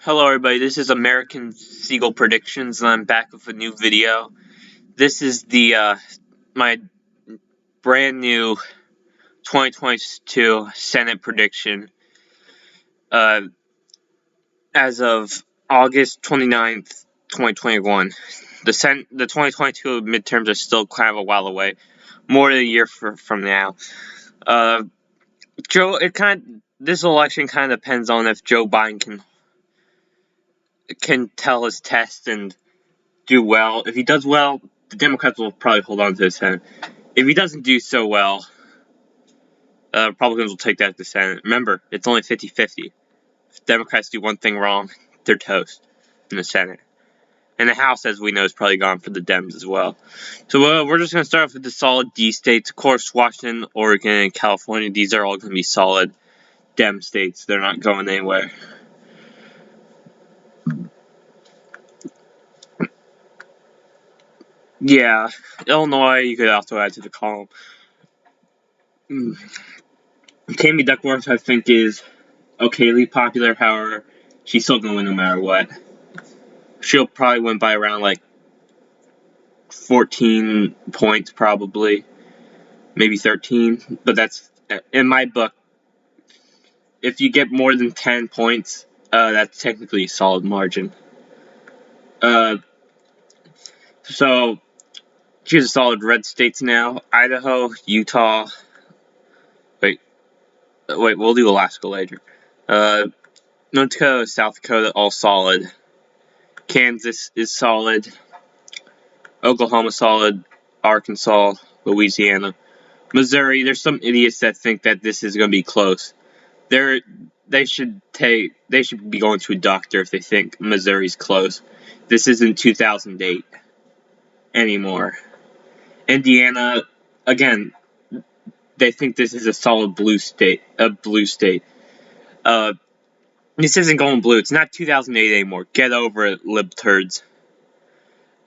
Hello everybody, this is American Seagull Predictions and I'm back with a new video. This is my brand new 2022 Senate prediction uh, as of August 29th, 2021. The 2022 midterms are still kind of a while away, more than a year from now. This election kind of depends on if Joe Biden can tell his test and do well. If he does well, the Democrats will probably hold on to the Senate. If he doesn't do so well, Republicans will take that to the Senate. Remember, it's only 50-50. If Democrats do one thing wrong, they're toast in the Senate. And the House, as we know, is probably gone for the Dems as well. So we're just going to start off with the solid D states. Of course, Washington, Oregon, and California, these are all going to be solid Dem states. They're not going anywhere. Yeah, Illinois, you could also add to the column. Tammy Duckworth, I think, is okayly popular. However, she's still going to win no matter what. She'll probably win by around like 14 points, probably, maybe 13. But that's in my book. If you get more than 10 points, that's technically a solid margin. So here's a solid red states now: Idaho, Utah. Wait, we'll do Alaska later. North Dakota, South Dakota, all solid. Kansas is solid. Oklahoma solid. Arkansas, Louisiana. Missouri, there's some idiots that think that this is going to be close. They should be going to a doctor if they think Missouri's close. This isn't 2008 anymore. Indiana, again, they think this is a solid blue state. This isn't going blue. It's not 2008 anymore. Get over it, libturds.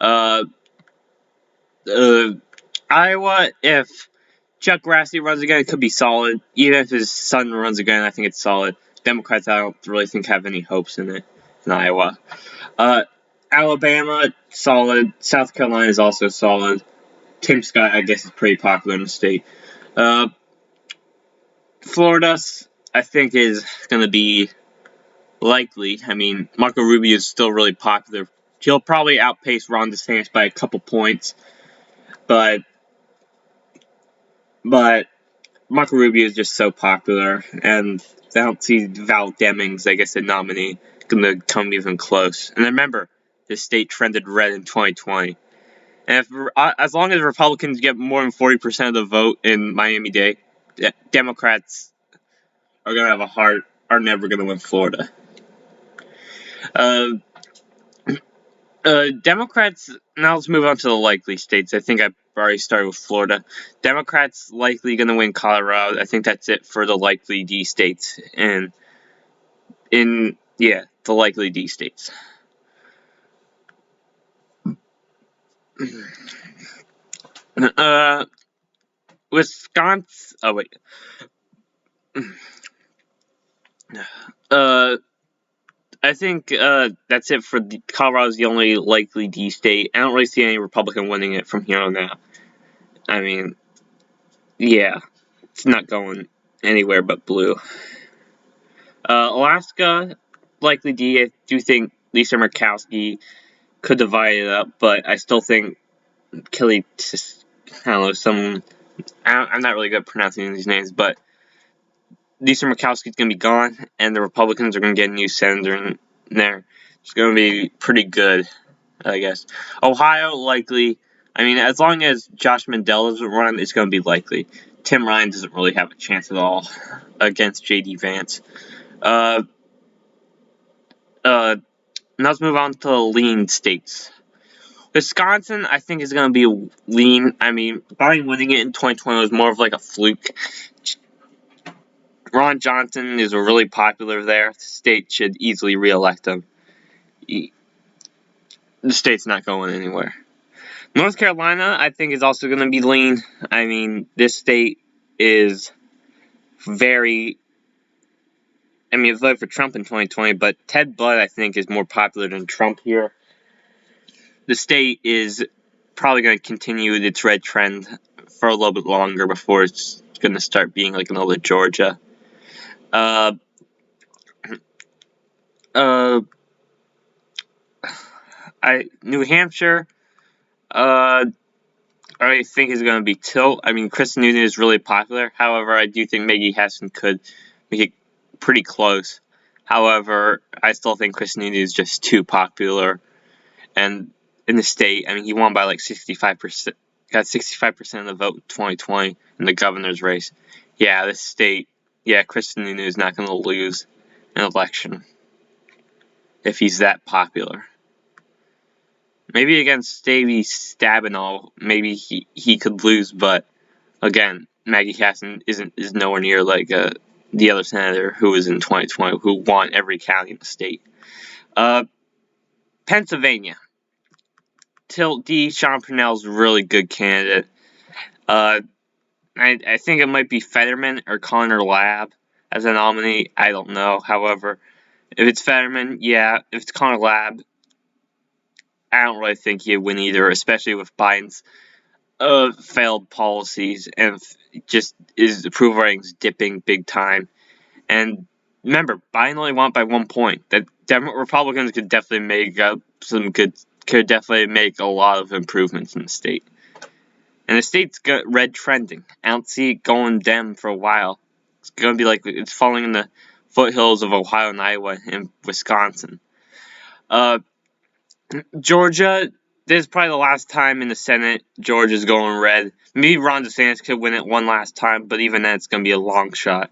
Uh, Iowa, if Chuck Grassley runs again, it could be solid. Even if his son runs again, I think it's solid. Democrats, I don't really think have any hopes in it in Iowa. Alabama, solid. South Carolina is also solid. Tim Scott, I guess, is pretty popular in the state. Florida, I think, is going to be likely. I mean, Marco Rubio is still really popular. He'll probably outpace Ron DeSantis by a couple points, but Marco Rubio is just so popular, and I don't see Val Demings, I guess, the nominee, going to come even close. And remember, the state trended red in 2020. And as long as Republicans get more than 40% of the vote in Miami-Dade, Democrats are going to have are never going to win Florida. Democrats, now let's move on to the likely states. I think I've already started with Florida. Democrats likely going to win Colorado. I think that's it for the likely D states. And the likely D states. Wisconsin. Oh wait. I think that's it for Colorado's the only likely D state. I don't really see any Republican winning it from here on out. I mean, yeah, it's not going anywhere but blue. Alaska, likely D. I do think Lisa Murkowski could divide it up, but I still think Kelly, I don't know, I'm not really good at pronouncing these names, but Lisa Murkowski's going to be gone, and the Republicans are going to get a new senator in there. It's going to be pretty good, I guess. Ohio, likely. I mean, as long as Josh Mandel doesn't run, it's going to be likely. Tim Ryan doesn't really have a chance at all against J.D. Vance. Now let's move on to the lean states. Wisconsin, I think, is going to be lean. I mean, Biden winning it in 2020 was more of like a fluke. Ron Johnson is really popular there. The state should easily reelect him. The state's not going anywhere. North Carolina, I think, is also going to be lean. I mean, this state is very I mean, voted for Trump in 2020, but Ted Budd, I think, is more popular than Trump here. The state is probably going to continue its red trend for a little bit longer before it's going to start being like another Georgia. New Hampshire, I think is going to be tilt. I mean, Chris Sununu is really popular. However, I do think Maggie Hassan could make it pretty close. However, I still think Chris Sununu is just too popular. And in the state, I mean, he won by like 65%. Got 65% of the vote in 2020 in the governor's race. Yeah, this state, Chris Sununu is not going to lose an election if he's that popular. Maybe against Davey Stabenow, maybe he could lose, but again, Maggie Hassan is nowhere near like the other senator who was in 2020 who won every county in the state. Pennsylvania. Tilt D. Sean Parnell's a really good candidate. I think it might be Fetterman or Connor Lab as a nominee. I don't know. However, if it's Fetterman, yeah. If it's Connor Lab, I don't really think he'd win either, especially with Biden's failed policies and just his approval ratings dipping big time. And remember, Biden only won by 1 point. That Republicans could definitely make up could definitely make a lot of improvements in the state. And the state's got red trending. I don't see it going Dem for a while. It's going to be like it's falling in the foothills of Ohio and Iowa and Wisconsin. Georgia, this is probably the last time in the Senate Georgia's going red. Maybe Ron DeSantis could win it one last time, but even then it's going to be a long shot.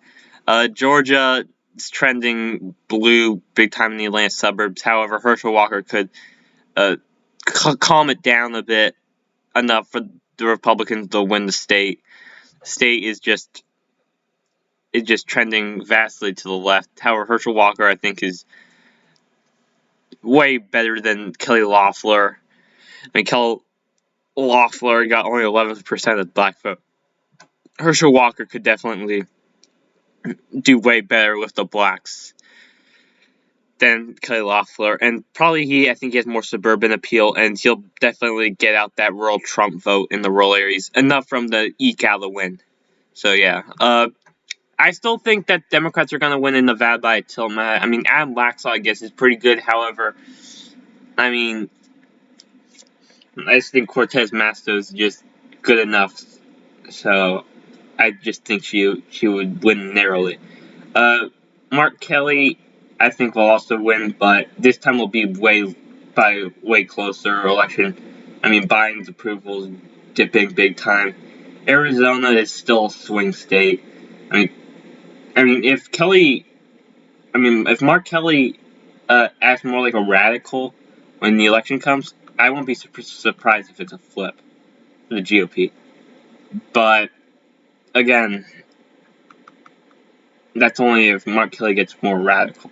Georgia is trending blue big time in the Atlanta suburbs. However, Herschel Walker could calm it down a bit enough for the Republicans to win the state. The state is just trending vastly to the left. However, Herschel Walker, I think, is way better than Kelly Loeffler. I mean, Kelly Loeffler got only 11% of the black vote. Herschel Walker could definitely do way better with the blacks than Kelly Loeffler, and probably I think he has more suburban appeal, and he'll definitely get out that rural Trump vote in the rural areas, enough from the eke out the win. So yeah, I still think that Democrats are going to win in Nevada by a tilt. I mean, Adam Laxalt, I guess, is pretty good. However, I mean, I just think Cortez Masto is just good enough. So I just think she would win narrowly. Mark Kelly, I think, will also win, but this time will be way closer election. I mean, Biden's approval is dipping big time. Arizona is still a swing state. I mean, if Mark Kelly acts more like a radical when the election comes, I won't be surprised if it's a flip for the GOP. But again, that's only if Mark Kelly gets more radical.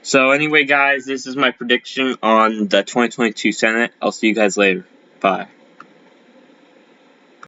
So anyway, guys, this is my prediction on the 2022 Senate. I'll see you guys later. Bye.